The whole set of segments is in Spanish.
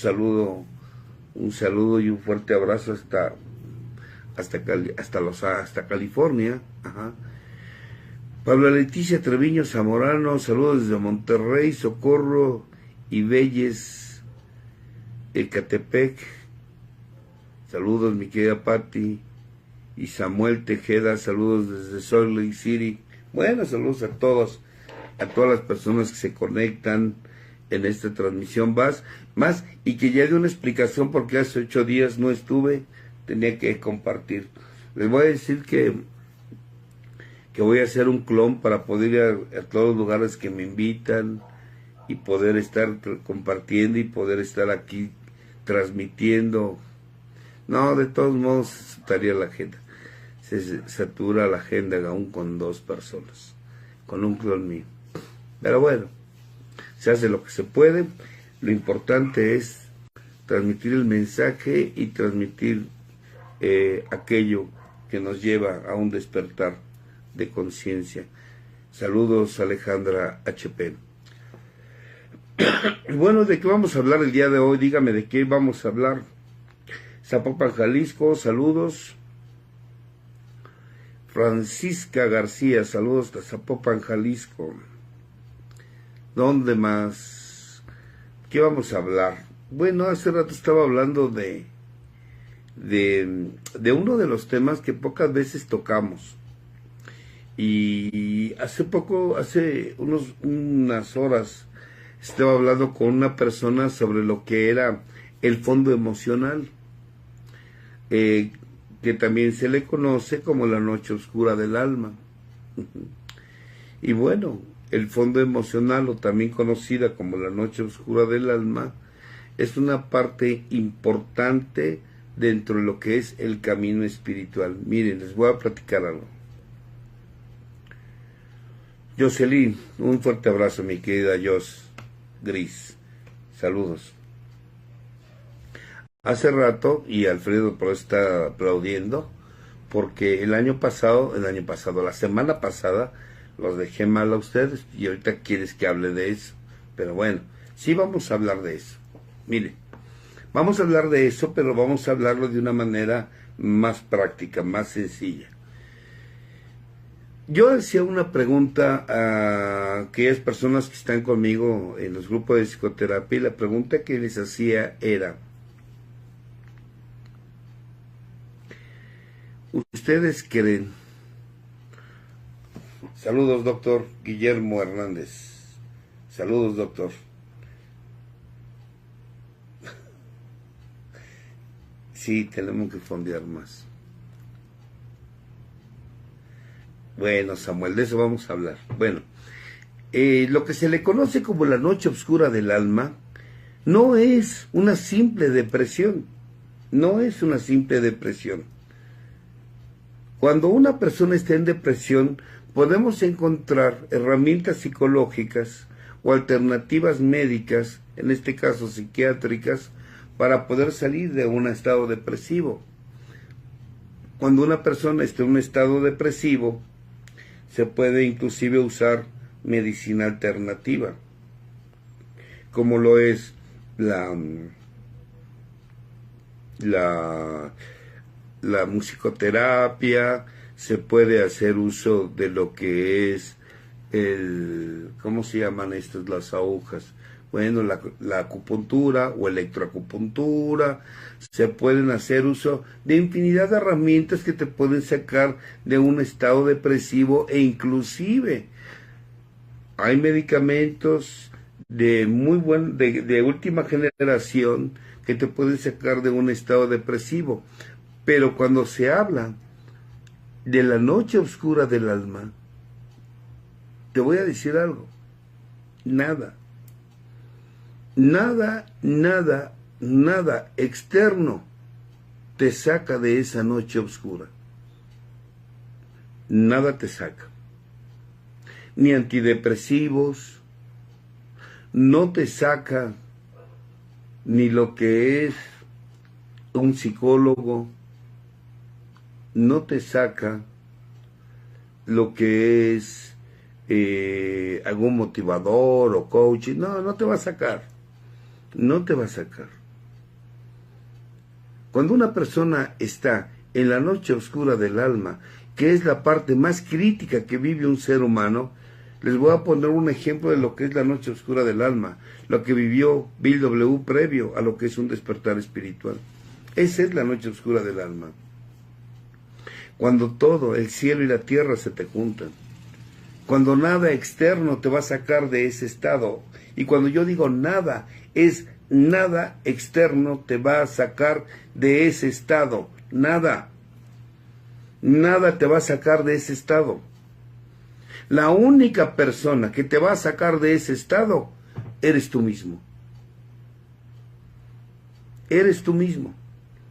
saludo, un saludo y un fuerte abrazo hasta California. Ajá. Pablo Leticia Treviño Zamorano, saludos desde Monterrey, Socorro y Belles, Ecatepec. Saludos mi querida Patti. Y Samuel Tejeda, saludos desde Salt Lake City. Bueno, saludos a todas las personas que se conectan en esta transmisión más y que ya di una explicación porque hace 8 días no estuve, tenía que compartir. Les voy a decir que voy a hacer un clon para poder ir a todos los lugares que me invitan y poder estar compartiendo y poder estar aquí transmitiendo. No, de todos modos estaría la agenda. Se satura la agenda aún con 2 personas, con un clon mío. Pero bueno, se hace lo que se puede. Lo importante es transmitir el mensaje y transmitir aquello que nos lleva a un despertar de conciencia. Saludos, Alejandra HP. Bueno, ¿de qué vamos a hablar el día de hoy? Dígame de qué vamos a hablar. Zapopan, Jalisco, saludos. Francisca García, saludos de Zapopan, Jalisco. ¿Dónde más? ¿Qué vamos a hablar? Bueno, hace rato estaba hablando de uno de los temas que pocas veces tocamos. Y hace unas horas, estaba hablando con una persona sobre lo que era el fondo emocional, que también se le conoce como la noche oscura del alma. Y bueno, el fondo emocional, o también conocida como la noche oscura del alma, es una parte importante dentro de lo que es el camino espiritual. Miren, les voy a platicar algo. Jocelyn, un fuerte abrazo, mi querida Jos Gris. Saludos. Hace rato, y Alfredo por eso está aplaudiendo, porque la semana pasada, los dejé mal a ustedes, y ahorita quieres que hable de eso. Pero bueno, sí vamos a hablar de eso. Mire, vamos a hablar de eso, pero vamos a hablarlo de una manera más práctica, más sencilla. Yo hacía una pregunta a aquellas personas que están conmigo en los grupos de psicoterapia, y la pregunta que les hacía era: ¿ustedes creen? Saludos, doctor Guillermo Hernández. Saludos, doctor. Sí, tenemos que fondear más. Bueno, Samuel, de eso vamos a hablar. Bueno, lo que se le conoce como la noche oscura del alma no es una simple depresión. No es una simple depresión. Cuando una persona está en depresión, podemos encontrar herramientas psicológicas o alternativas médicas, en este caso psiquiátricas, para poder salir de un estado depresivo. Cuando una persona está en un estado depresivo, se puede inclusive usar medicina alternativa, como lo es la musicoterapia. Se puede hacer uso de lo que es ¿cómo se llaman estas? Las agujas. Bueno, la acupuntura o electroacupuntura. Se pueden hacer uso de infinidad de herramientas que te pueden sacar de un estado depresivo, e inclusive hay medicamentos de última generación que te pueden sacar de un estado depresivo. Pero cuando se habla de la noche oscura del alma, te voy a decir algo: nada externo te saca de esa noche oscura. Nada te saca. Ni antidepresivos, no te saca ni lo que es un psicólogo, no te saca lo que es algún motivador o coach. No te va a sacar. No te va a sacar. Cuando una persona está en la noche oscura del alma, que es la parte más crítica que vive un ser humano, les voy a poner un ejemplo de lo que es la noche oscura del alma, lo que vivió Bill W. previo a lo que es un despertar espiritual. Esa es la noche oscura del alma. Cuando todo, el cielo y la tierra se te juntan. Cuando nada externo te va a sacar de ese estado. Y cuando yo digo nada, es nada externo te va a sacar de ese estado. Nada. Nada te va a sacar de ese estado. La única persona que te va a sacar de ese estado eres tú mismo. Eres tú mismo.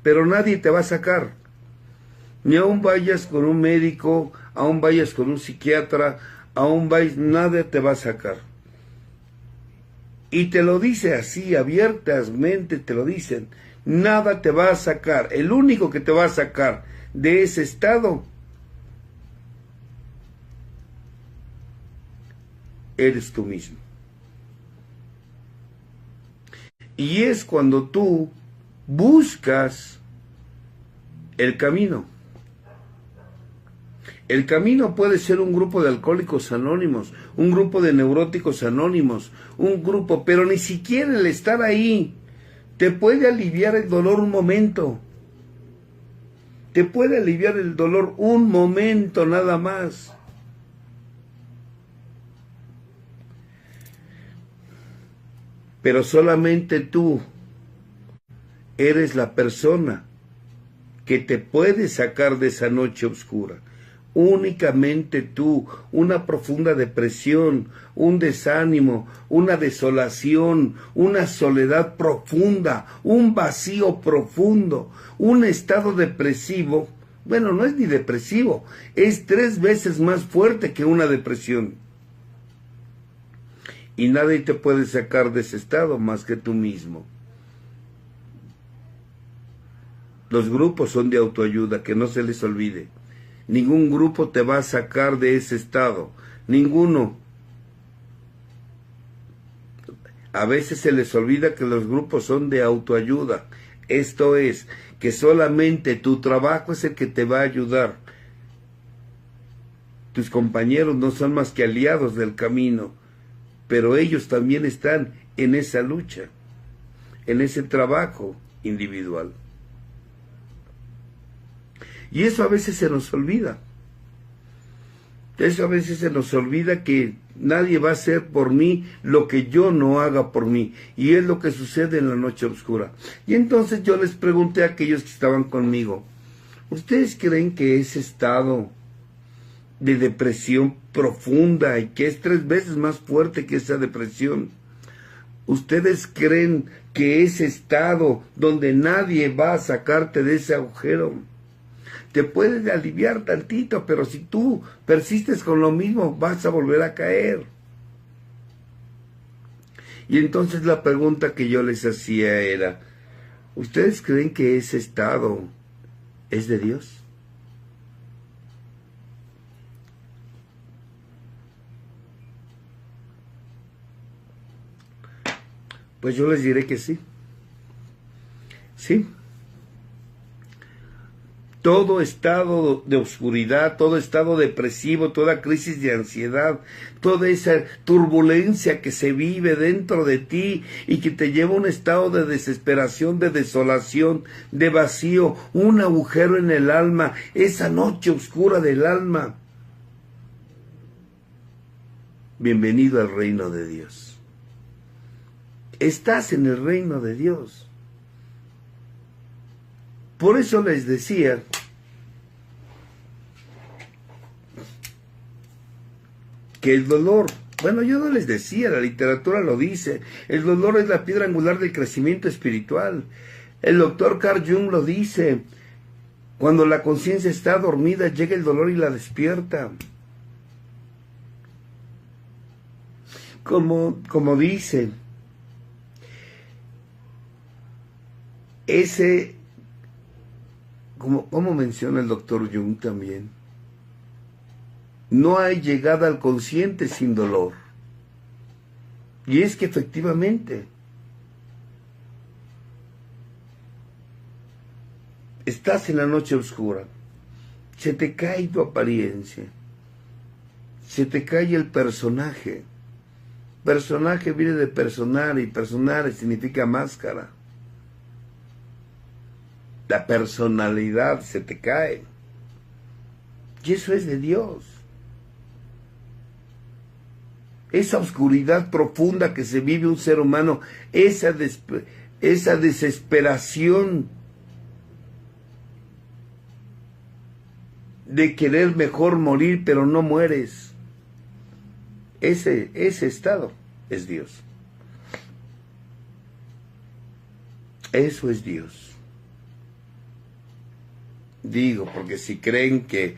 Pero nadie te va a sacar. Ni aún vayas con un médico, aún vayas con un psiquiatra, aún vayas, nadie te va a sacar. Y te lo dice así, abiertamente te lo dicen. Nada te va a sacar. El único que te va a sacar de ese estado eres tú mismo. Y es cuando tú buscas el camino. El camino puede ser un grupo de alcohólicos anónimos, un grupo de neuróticos anónimos, un grupo, pero ni siquiera el estar ahí te puede aliviar el dolor un momento. Te puede aliviar el dolor un momento nada más. Pero solamente tú eres la persona que te puede sacar de esa noche oscura. Únicamente tú, una profunda depresión, un desánimo, una desolación, una soledad profunda, un vacío profundo, un estado depresivo. Bueno, no es ni depresivo, es 3 veces más fuerte que una depresión. Y nadie te puede sacar de ese estado más que tú mismo. Los grupos son de autoayuda, que no se les olvide. Ningún grupo te va a sacar de ese estado. Ninguno. A veces se les olvida que los grupos son de autoayuda. Esto es, que solamente tu trabajo es el que te va a ayudar. Tus compañeros no son más que aliados del camino, pero ellos también están en esa lucha, en ese trabajo individual. Y eso a veces se nos olvida. Eso a veces se nos olvida que nadie va a hacer por mí lo que yo no haga por mí. Y es lo que sucede en la noche oscura. Y entonces yo les pregunté a aquellos que estaban conmigo, ¿ustedes creen que ese estado de depresión profunda y que es 3 veces más fuerte que esa depresión, ustedes creen que ese estado donde nadie va a sacarte de ese agujero te puede aliviar tantito, pero si tú persistes con lo mismo, vas a volver a caer? Y entonces la pregunta que yo les hacía era, ¿ustedes creen que ese estado es de Dios? Pues yo les diré que sí. Sí. Todo estado de oscuridad, todo estado depresivo, toda crisis de ansiedad, toda esa turbulencia que se vive dentro de ti y que te lleva a un estado de desesperación, de desolación, de vacío, un agujero en el alma, esa noche oscura del alma. Bienvenido al reino de Dios. Estás en el reino de Dios. Por eso les decía que el dolor, bueno, yo no les decía, la literatura lo dice, el dolor es la piedra angular del crecimiento espiritual. El doctor Carl Jung lo dice, cuando la conciencia está dormida, llega el dolor y la despierta. Como dice, como menciona el doctor Jung también, no hay llegada al consciente sin dolor. Y es que efectivamente, Estás en la noche oscura, se te cae tu apariencia, se te cae el personaje. Personaje viene de personar y personar significa máscara. La personalidad se te cae. Y eso es de Dios. Esa oscuridad profunda que se vive un ser humano, esa desesperación de querer mejor morir, pero no mueres. Ese estado es Dios. Eso es Dios. Digo, porque si creen que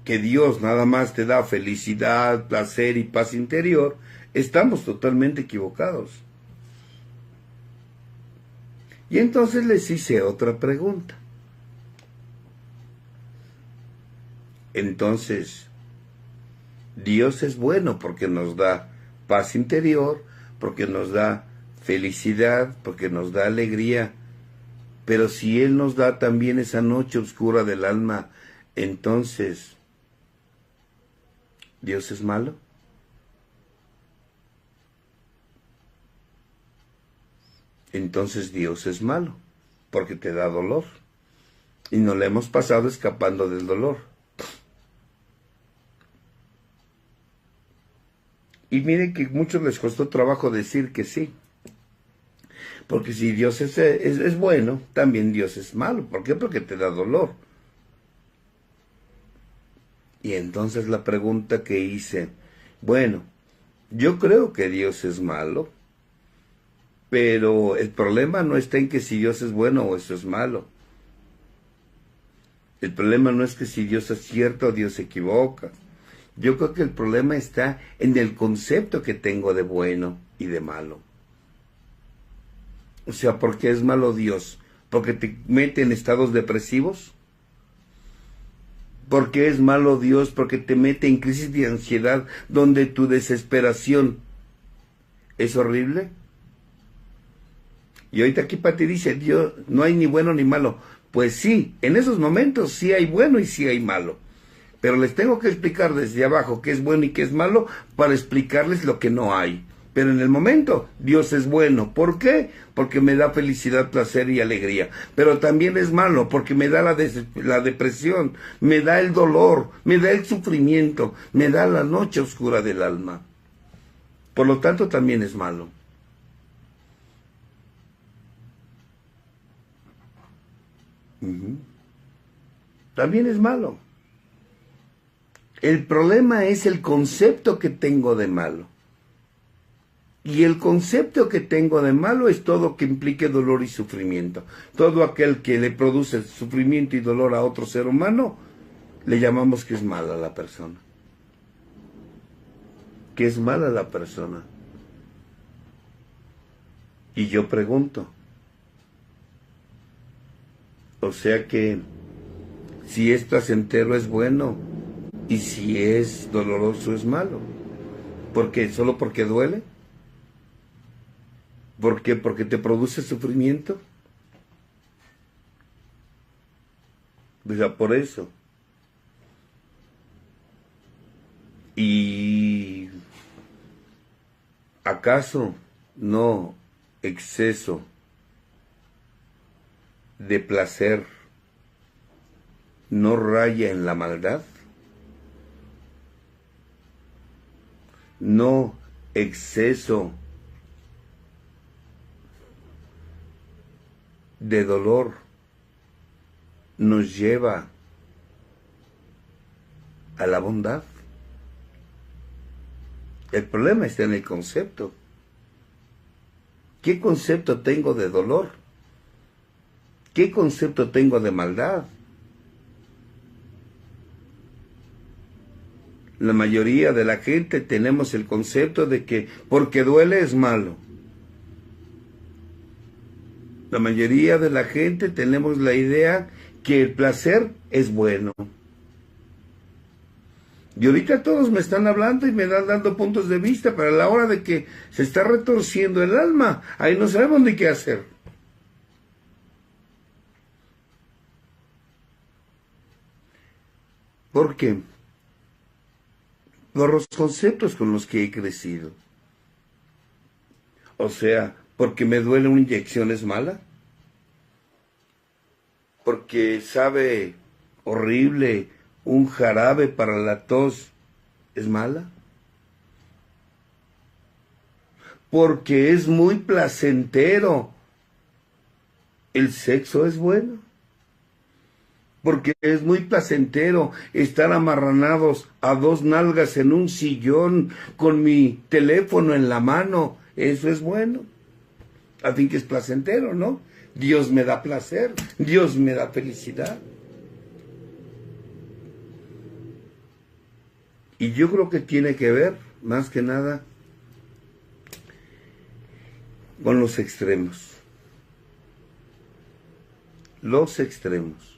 Dios nada más te da felicidad, placer y paz interior, estamos totalmente equivocados. Y entonces les hice otra pregunta. Entonces, Dios es bueno porque nos da paz interior, porque nos da felicidad, porque nos da alegría. Pero si Él nos da también esa noche oscura del alma, entonces, ¿Dios es malo? Entonces Dios es malo, porque te da dolor. Y nos le hemos pasado escapando del dolor. Y miren que a muchos les costó trabajo decir que sí. Porque si Dios es bueno, también Dios es malo. ¿Por qué? Porque te da dolor. Y entonces la pregunta que hice, bueno, yo creo que Dios es malo, pero el problema no está en que si Dios es bueno o eso es malo. El problema no es que si Dios acierta o Dios se equivoca. Yo creo que el problema está en el concepto que tengo de bueno y de malo. O sea, ¿por qué es malo Dios? ¿Porque te mete en estados depresivos? ¿Por qué es malo Dios? Porque te mete en crisis de ansiedad donde tu desesperación es horrible. Y ahorita aquí Pati dice, Dios, no hay ni bueno ni malo. Pues sí, en esos momentos sí hay bueno y sí hay malo. Pero les tengo que explicar desde abajo qué es bueno y qué es malo para explicarles lo que no hay. Pero en el momento, Dios es bueno. ¿Por qué? Porque me da felicidad, placer y alegría. Pero también es malo porque me da la depresión, me da el dolor, me da el sufrimiento, me da la noche oscura del alma. Por lo tanto, también es malo. También es malo. El problema es el concepto que tengo de malo. Y el concepto que tengo de malo es todo que implique dolor y sufrimiento. Todo aquel que le produce sufrimiento y dolor a otro ser humano, le llamamos que es mala la persona. Que es mala la persona. Y yo pregunto, o sea que si es placentero es bueno y si es doloroso es malo. ¿Por qué? ¿Solo porque duele? ¿Por qué? ¿Porque te produce sufrimiento? O sea, por eso. ¿Y acaso no exceso de placer no raya en la maldad? ¿No exceso de dolor nos lleva a la bondad? El problema está en el concepto. ¿Qué concepto tengo de dolor? ¿Qué concepto tengo de maldad? La mayoría de la gente tenemos el concepto de que porque duele es malo. La mayoría de la gente tenemos la idea que el placer es bueno. Y ahorita todos me están hablando y me están dando puntos de vista, pero a la hora de que se está retorciendo el alma, ahí no sabemos ni qué hacer. ¿Por qué? Por los conceptos con los que he crecido. O sea, porque me duele una inyección es mala. Porque sabe horrible un jarabe para la tos es mala. Porque es muy placentero el sexo es bueno. Porque es muy placentero estar amarranados a dos nalgas en un sillón con mi teléfono en la mano. Eso es bueno. A fin que es placentero, ¿no? Dios me da placer, Dios me da felicidad. Y yo creo que tiene que ver, más que nada, con los extremos. Los extremos.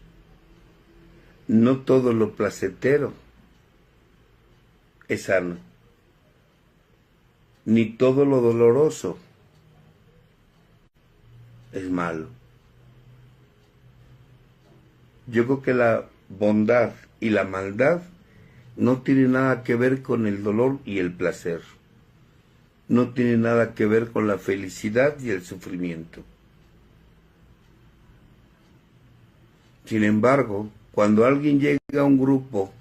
No todo lo placentero es sano, ni todo lo doloroso es malo. Yo creo que la bondad y la maldad no tienen nada que ver con el dolor y el placer. No tienen nada que ver con la felicidad y el sufrimiento. Sin embargo, cuando alguien llega a un grupo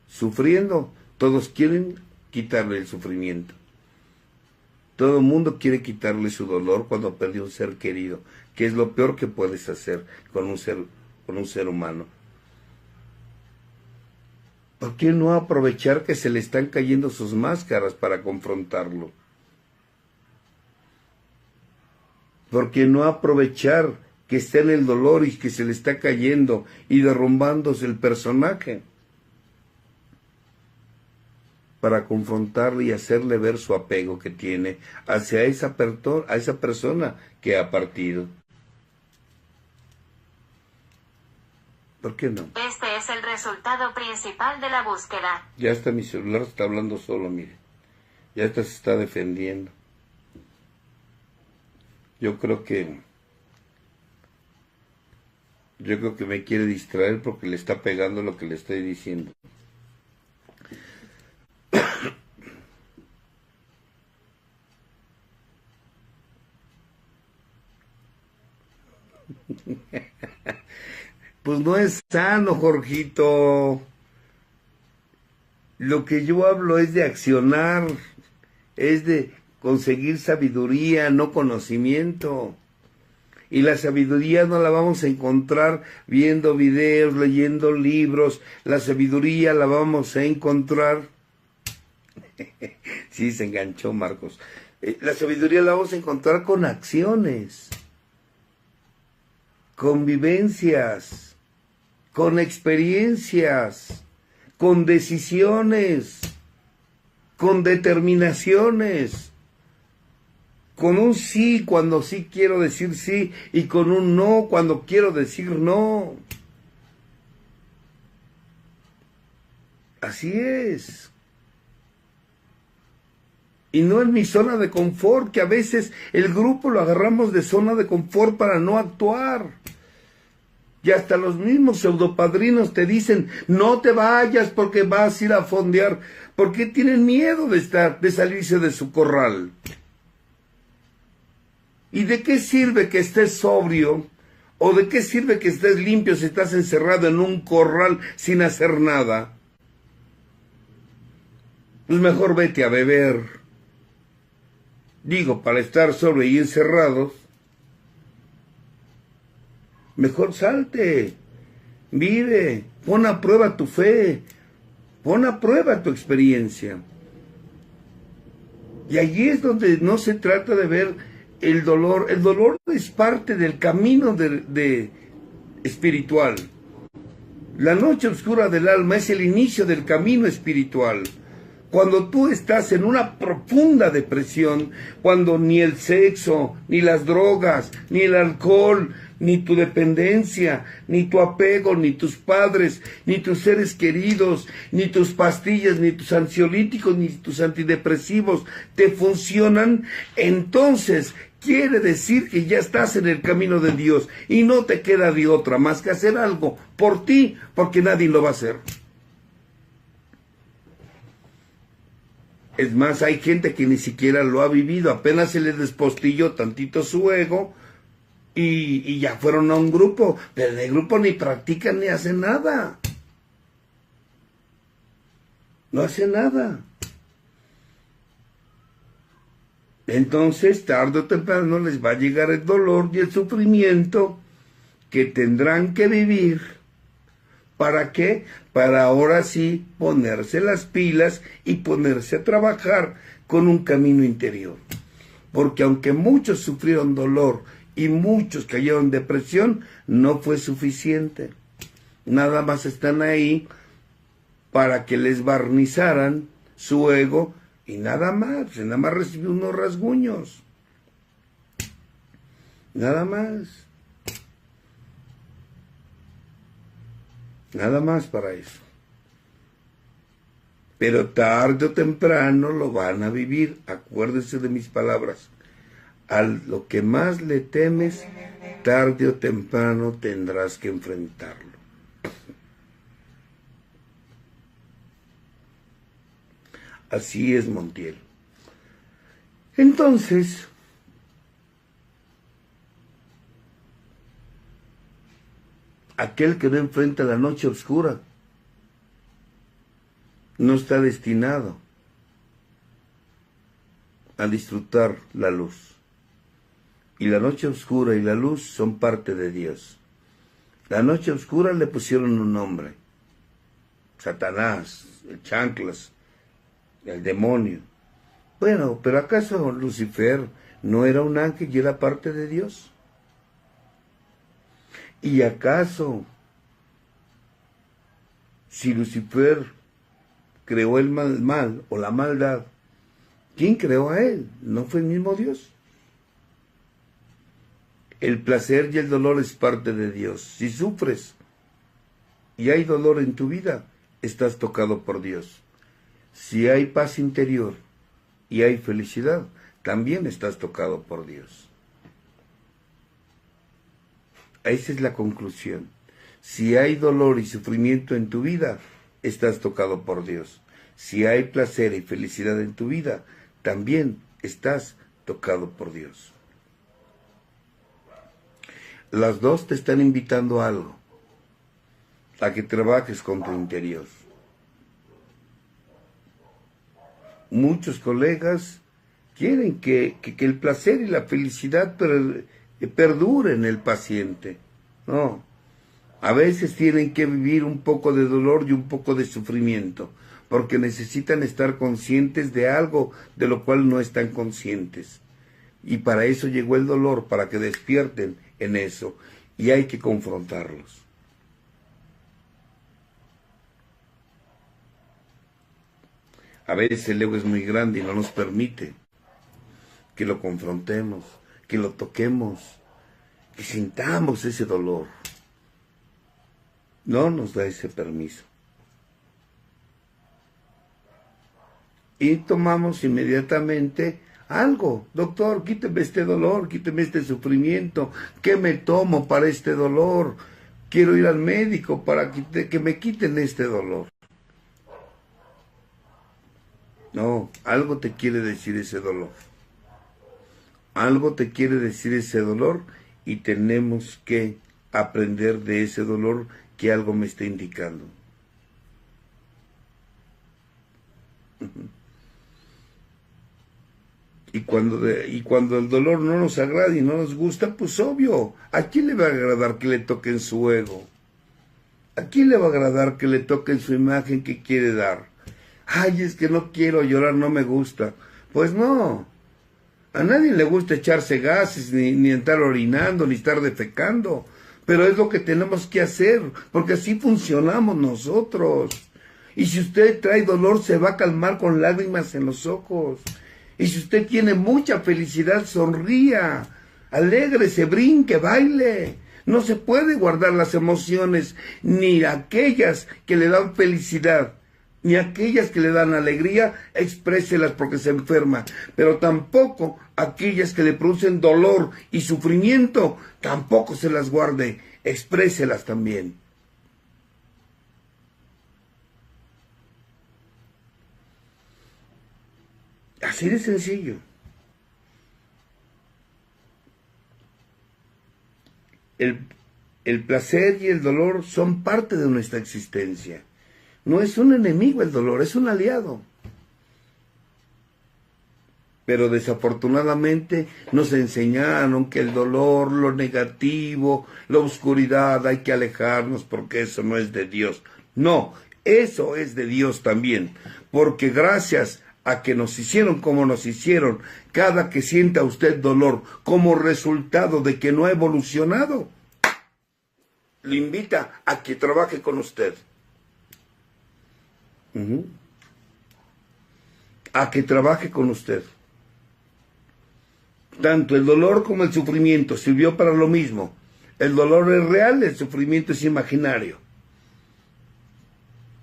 sufriendo, todos quieren quitarle el sufrimiento. Todo el mundo quiere quitarle su dolor cuando perdió un ser querido, que es lo peor que puedes hacer con un ser humano. ¿Por qué no aprovechar que se le están cayendo sus máscaras para confrontarlo? ¿Por qué no aprovechar que está en el dolor y que se le está cayendo y derrumbándose el personaje para confrontarle y hacerle ver su apego que tiene hacia esa persona que ha partido? ¿Por qué no? Este es el resultado principal de la búsqueda. Ya está, mi celular está hablando solo, mire. Ya se está defendiendo. Yo creo que me quiere distraer porque le está pegando lo que le estoy diciendo. Pues no es sano, Jorgito. Lo que yo hablo es de accionar, es de conseguir sabiduría, no conocimiento. Y la sabiduría no la vamos a encontrar viendo videos, leyendo libros. La sabiduría la vamos a encontrar. Sí, se enganchó Marcos. La sabiduría la vamos a encontrar con acciones, con vivencias, con experiencias, con decisiones, con determinaciones, con un sí cuando sí quiero decir sí y con un no cuando quiero decir no. Así es. Y no en mi zona de confort, que a veces el grupo lo agarramos de zona de confort para no actuar. Y hasta los mismos pseudopadrinos te dicen, no te vayas porque vas a ir a fondear. ¿Por qué tienen miedo de salirse de su corral? ¿Y de qué sirve que estés sobrio? ¿O de qué sirve que estés limpio si estás encerrado en un corral sin hacer nada? Pues mejor vete a beber. Digo, para estar sobrio y encerrados, mejor salte, vive, pon a prueba tu fe, pon a prueba tu experiencia. Y allí es donde no se trata de ver el dolor. El dolor es parte del camino espiritual. La noche oscura del alma es el inicio del camino espiritual. Cuando tú estás en una profunda depresión, cuando ni el sexo, ni las drogas, ni el alcohol, ni tu dependencia, ni tu apego, ni tus padres, ni tus seres queridos, ni tus pastillas, ni tus ansiolíticos, ni tus antidepresivos te funcionan, entonces quiere decir que ya estás en el camino de Dios y no te queda de otra más que hacer algo por ti, porque nadie lo va a hacer. Es más, hay gente que ni siquiera lo ha vivido, apenas se le despostilló tantito su ego y ya fueron a un grupo, pero en el grupo ni practican ni hacen nada. No hacen nada. Entonces, tarde o temprano les va a llegar el dolor y el sufrimiento que tendrán que vivir. ¿Para qué? Para ahora sí ponerse las pilas y ponerse a trabajar con un camino interior. Porque aunque muchos sufrieron dolor y muchos cayeron en depresión, no fue suficiente. Nada más están ahí para que les barnizaran su ego y nada más recibió unos rasguños. Nada más. Nada más para eso. Pero tarde o temprano lo van a vivir. Acuérdense de mis palabras. A lo que más le temes, tarde o temprano tendrás que enfrentarlo. Así es, Montiel. Entonces, aquel que no enfrenta la noche oscura no está destinado a disfrutar la luz. Y la noche oscura y la luz son parte de Dios. La noche oscura le pusieron un nombre: Satanás, el chanclas, el demonio. Bueno, pero ¿acaso Lucifer no era un ángel y era parte de Dios? ¿Y acaso, si Lucifer creó el mal o la maldad, quién creó a él? ¿No fue el mismo Dios? El placer y el dolor es parte de Dios. Si sufres y hay dolor en tu vida, estás tocado por Dios. Si hay paz interior y hay felicidad, también estás tocado por Dios. Esa es la conclusión. Si hay dolor y sufrimiento en tu vida, estás tocado por Dios. Si hay placer y felicidad en tu vida, también estás tocado por Dios. Las dos te están invitando a algo, a que trabajes con tu interior. Muchos colegas quieren que el placer y la felicidad perduren en el paciente. No, a veces tienen que vivir un poco de dolor y un poco de sufrimiento, porque necesitan estar conscientes de algo de lo cual no están conscientes. Y para eso llegó el dolor, para que despierten en eso, y hay que confrontarlos. A veces el ego es muy grande y no nos permite que lo confrontemos, que lo toquemos, que sintamos ese dolor. No nos da ese permiso. Y tomamos inmediatamente algo. Doctor, quíteme este dolor, quíteme este sufrimiento. ¿Qué me tomo para este dolor? Quiero ir al médico para que me quiten este dolor. No, algo te quiere decir ese dolor. Algo te quiere decir ese dolor y tenemos que aprender de ese dolor que algo me está indicando. Y cuando el dolor no nos agrada y no nos gusta, pues obvio, ¿a quién le va a agradar que le toquen su ego? ¿A quién le va a agradar que le toquen su imagen que quiere dar? Ay, es que no quiero llorar, no me gusta. Pues no, a nadie le gusta echarse gases, ni estar orinando, ni estar defecando. Pero es lo que tenemos que hacer, porque así funcionamos nosotros. Y si usted trae dolor, se va a calmar con lágrimas en los ojos. Y si usted tiene mucha felicidad, sonría, alégrese, brinque, baile. No se puede guardar las emociones, ni aquellas que le dan felicidad, ni aquellas que le dan alegría, expréselas porque se enferma. Pero tampoco aquellas que le producen dolor y sufrimiento, tampoco se las guarde, expréselas también. Así de sencillo. El placer y el dolor son parte de nuestra existencia. No es un enemigo el dolor, es un aliado. Pero desafortunadamente nos enseñaron que el dolor, lo negativo, la oscuridad, hay que alejarnos porque eso no es de Dios. No, eso es de Dios también, porque gracias a que nos hicieron como nos hicieron, cada que sienta usted dolor como resultado de que no ha evolucionado, le invita a que trabaje con usted. A que trabaje con usted. Tanto el dolor como el sufrimiento sirvió para lo mismo. El dolor es real, el sufrimiento es imaginario.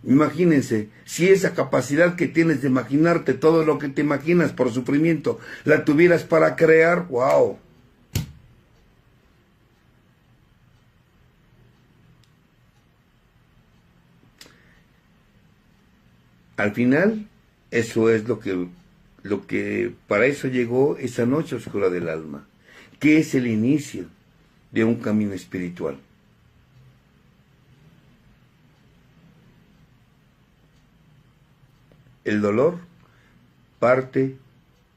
Imagínense, si esa capacidad que tienes de imaginarte todo lo que te imaginas por sufrimiento, la tuvieras para crear, ¡wow! Al final, eso es lo que para eso llegó esa noche oscura del alma, que es el inicio de un camino espiritual. El dolor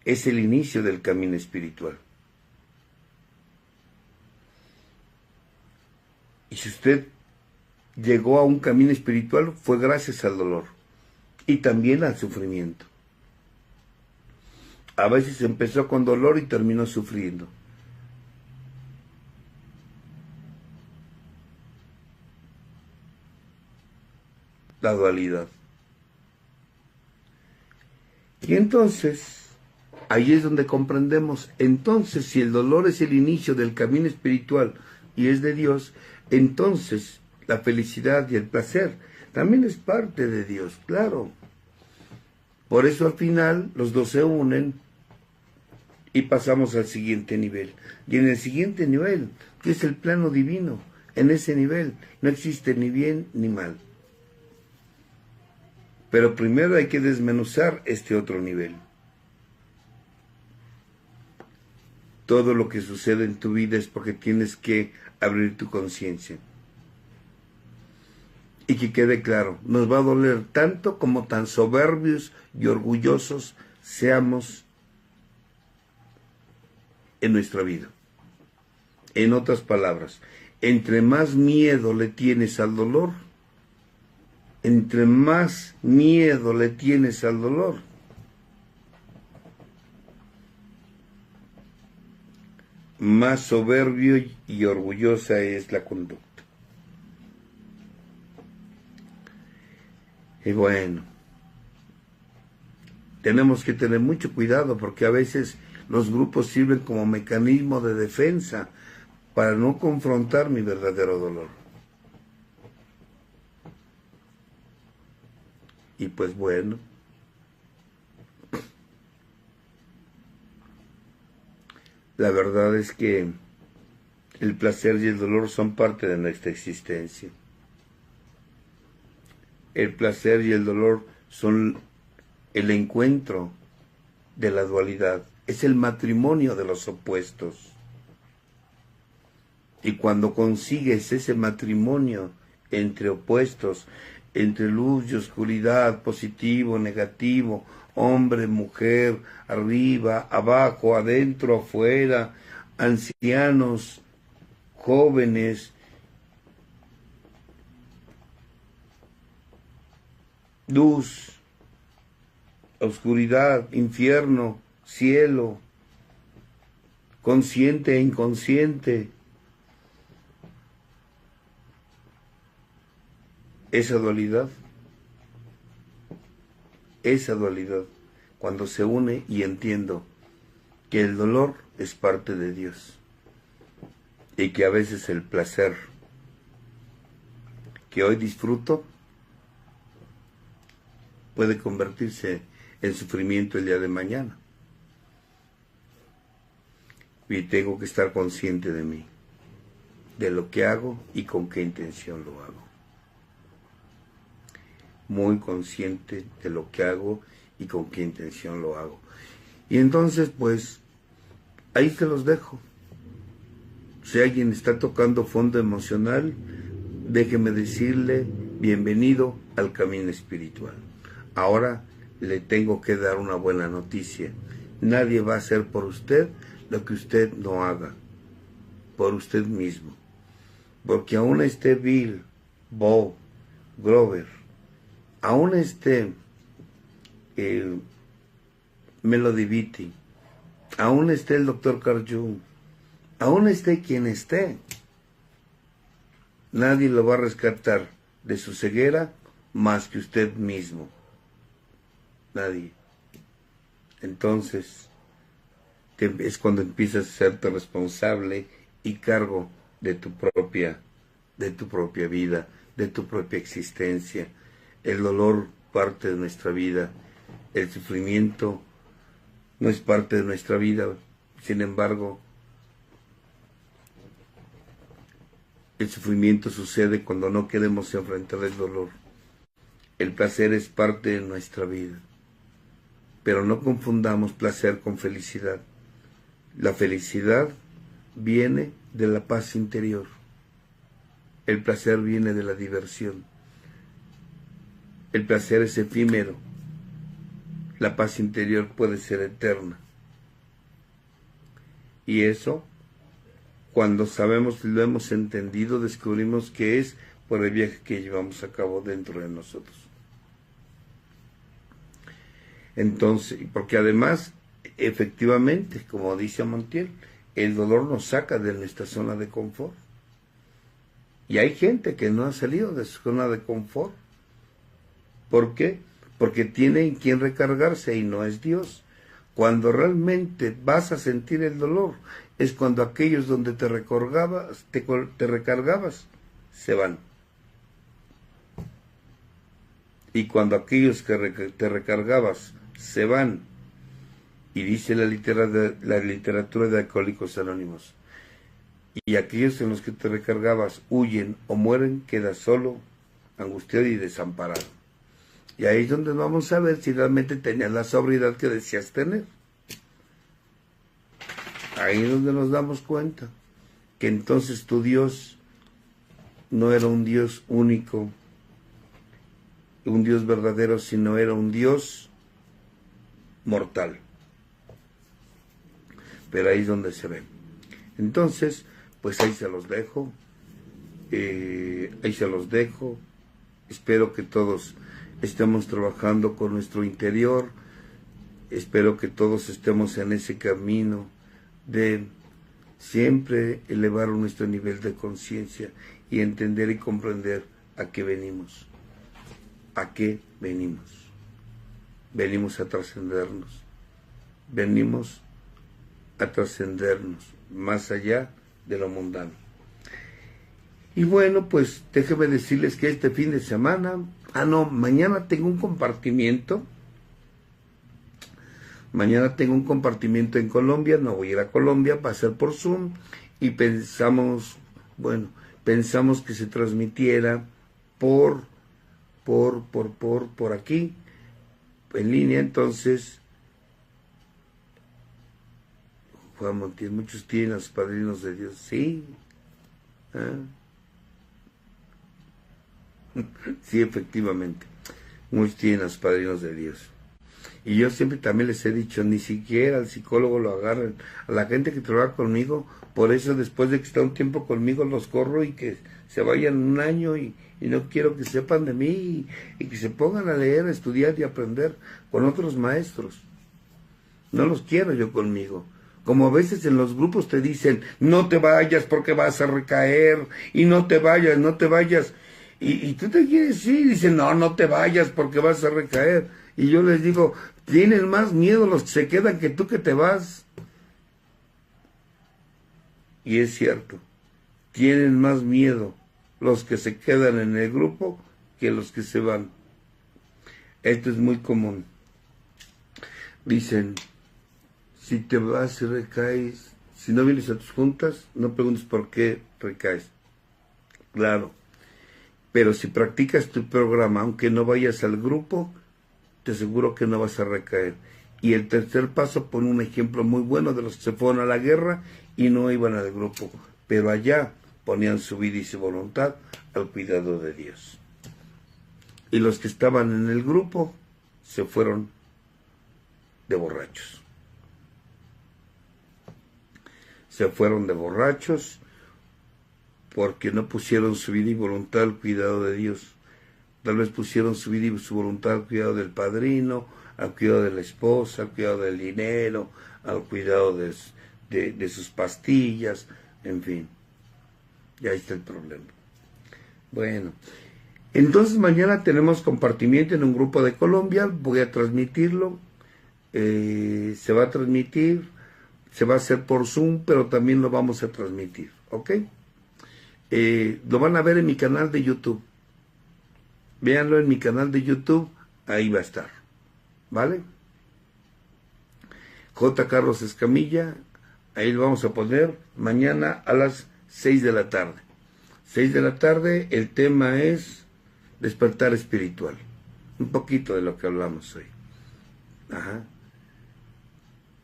es el inicio del camino espiritual. Y si usted llegó a un camino espiritual, fue gracias al dolor y también al sufrimiento. A veces empezó con dolor y terminó sufriendo. La dualidad. Y entonces, ahí es donde comprendemos, entonces si el dolor es el inicio del camino espiritual y es de Dios, entonces la felicidad y el placer también es parte de Dios, claro. Por eso al final los dos se unen y pasamos al siguiente nivel. Y en el siguiente nivel, que es el plano divino, en ese nivel no existe ni bien ni mal. Pero primero hay que desmenuzar este otro nivel. Todo lo que sucede en tu vida es porque tienes que abrir tu conciencia. Y que quede claro, nos va a doler tanto como tan soberbios y orgullosos seamos en nuestra vida. En otras palabras, entre más miedo le tienes al dolor, entre más miedo le tienes al dolor, más soberbio y orgullosa es la conducta. Y bueno, tenemos que tener mucho cuidado porque a veces los grupos sirven como mecanismo de defensa para no confrontar mi verdadero dolor. Y pues bueno, la verdad es que el placer y el dolor son parte de nuestra existencia. El placer y el dolor son el encuentro de la dualidad, es el matrimonio de los opuestos. Y cuando consigues ese matrimonio entre opuestos, entre luz y oscuridad, positivo, negativo, hombre, mujer, arriba, abajo, adentro, afuera, ancianos, jóvenes, luz, oscuridad, infierno, cielo, consciente e inconsciente. Esa dualidad, cuando se une y entiendo que el dolor es parte de Dios y que a veces el placer que hoy disfruto puede convertirse en sufrimiento el día de mañana. Y tengo que estar consciente de mí, de lo que hago y con qué intención lo hago. Muy consciente de lo que hago y con qué intención lo hago. Y entonces, pues, ahí se los dejo. Si alguien está tocando fondo emocional, déjeme decirle, bienvenido al camino espiritual. Ahora le tengo que dar una buena noticia. Nadie va a hacer por usted lo que usted no haga, por usted mismo. Porque aún esté Bill, Bob, Grover, aún esté Melody Beattie, aún esté el Dr. Carl Jung, aún esté quien esté, nadie lo va a rescatar de su ceguera más que usted mismo. Nadie. Entonces, es cuando empiezas a serte responsable y cargo de tu propia vida, de tu propia existencia. El dolor parte de nuestra vida, el sufrimiento no es parte de nuestra vida. Sin embargo, el sufrimiento sucede cuando no queremos enfrentar el dolor. El placer es parte de nuestra vida, pero no confundamos placer con felicidad. La felicidad viene de la paz interior. El placer viene de la diversión. El placer es efímero. La paz interior puede ser eterna. Y eso, cuando sabemos y lo hemos entendido, descubrimos que es por el viaje que llevamos a cabo dentro de nosotros. Entonces, porque además, efectivamente, como dice Montiel, el dolor nos saca de nuestra zona de confort. Y hay gente que no ha salido de su zona de confort. ¿Por qué? Porque tiene en quien recargarse y no es Dios. Cuando realmente vas a sentir el dolor, es cuando aquellos donde te recargabas se van. Y cuando aquellos que te recargabas se van, y dice la literatura de Alcohólicos Anónimos, y aquellos en los que te recargabas huyen o mueren, quedas solo, angustiado y desamparado. Y ahí es donde vamos a ver si realmente tenías la sobriedad que decías tener. Ahí es donde nos damos cuenta que entonces tu Dios no era un Dios único, un Dios verdadero, sino era un Dios mortal. Pero ahí es donde se ve. Entonces, pues ahí se los dejo. Espero que todos estemos trabajando con nuestro interior. Espero que todos estemos en ese camino de siempre elevar nuestro nivel de conciencia y entender y comprender a qué venimos. ¿A qué venimos? Venimos a trascendernos. Venimos a trascendernos más allá de lo mundano. Y bueno, pues déjenme decirles que este fin de semana, mañana tengo un compartimiento. Mañana tengo un compartimiento en Colombia, no voy a ir a Colombia, va a ser por Zoom, y pensamos que se transmitiera por aquí, en línea. Entonces, Juan Montiel, muchos tienen a los padrinos de Dios, sí, sí, efectivamente, muchos tienen a los padrinos de Dios. Y yo siempre también les he dicho, ni siquiera al psicólogo lo agarren, a la gente que trabaja conmigo. Por eso después de que está un tiempo conmigo los corro y que se vayan un año, y no quiero que sepan de mí, y que se pongan a leer, a estudiar y aprender con otros maestros. No los quiero yo conmigo. Como a veces en los grupos te dicen, no te vayas porque vas a recaer, y no te vayas. Y tú te quieres ir, y dicen, no te vayas porque vas a recaer. Y yo les digo, tienen más miedo los que se quedan que tú que te vas. Y es cierto, tienen más miedo los que se quedan en el grupo que los que se van. Esto es muy común. Dicen, si te vas y recaes, si no vienes a tus juntas, no preguntes por qué recaes. Claro, pero si practicas tu programa, aunque no vayas al grupo, te aseguro que no vas a recaer. Y el tercer paso pone un ejemplo muy bueno de los que se fueron a la guerra y no iban al grupo, pero allá ponían su vida y su voluntad al cuidado de Dios. Y los que estaban en el grupo se fueron de borrachos. Se fueron de borrachos porque no pusieron su vida y voluntad al cuidado de Dios. Tal vez pusieron su vida y su voluntad al cuidado del padrino, al cuidado de la esposa, al cuidado del dinero, al cuidado de sus pastillas, en fin. Y ahí está el problema. Bueno, entonces mañana tenemos compartimiento en un grupo de Colombia, voy a transmitirlo, se va a transmitir, se va a hacer por Zoom, pero también lo vamos a transmitir, ¿ok? Lo van a ver en mi canal de YouTube. Véanlo en mi canal de YouTube, ahí va a estar, ¿vale? J. Carlos Escamilla, ahí lo vamos a poner mañana a las 6 de la tarde. 6 de la tarde, el tema es despertar espiritual. Un poquito de lo que hablamos hoy. Ajá.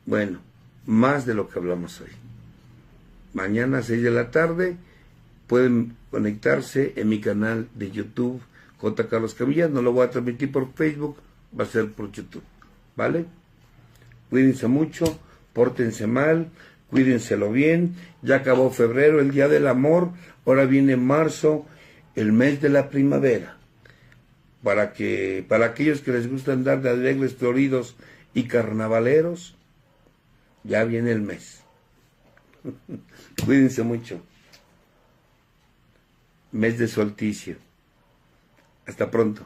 Bueno, más de lo que hablamos hoy. Mañana a 6 de la tarde pueden conectarse en mi canal de YouTube, J. Carlos Camilla. No lo voy a transmitir por Facebook, va a ser por YouTube, ¿vale? Cuídense mucho, pórtense mal, cuídenselo bien. Ya acabó febrero, el Día del Amor, ahora viene marzo, el mes de la primavera. Para aquellos que les gusta andar de alegres, floridos y carnavaleros, ya viene el mes. Cuídense mucho. Mes de solsticio. Hasta pronto.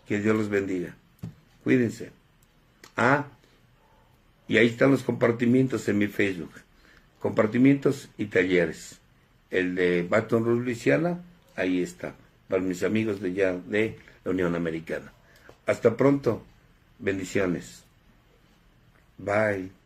Que Dios los bendiga. Cuídense. Y ahí están los compartimientos en mi Facebook. Compartimientos y talleres. El de Baton Rouge, Luisiana, ahí está. Para mis amigos de allá de la Unión Americana. Hasta pronto. Bendiciones. Bye.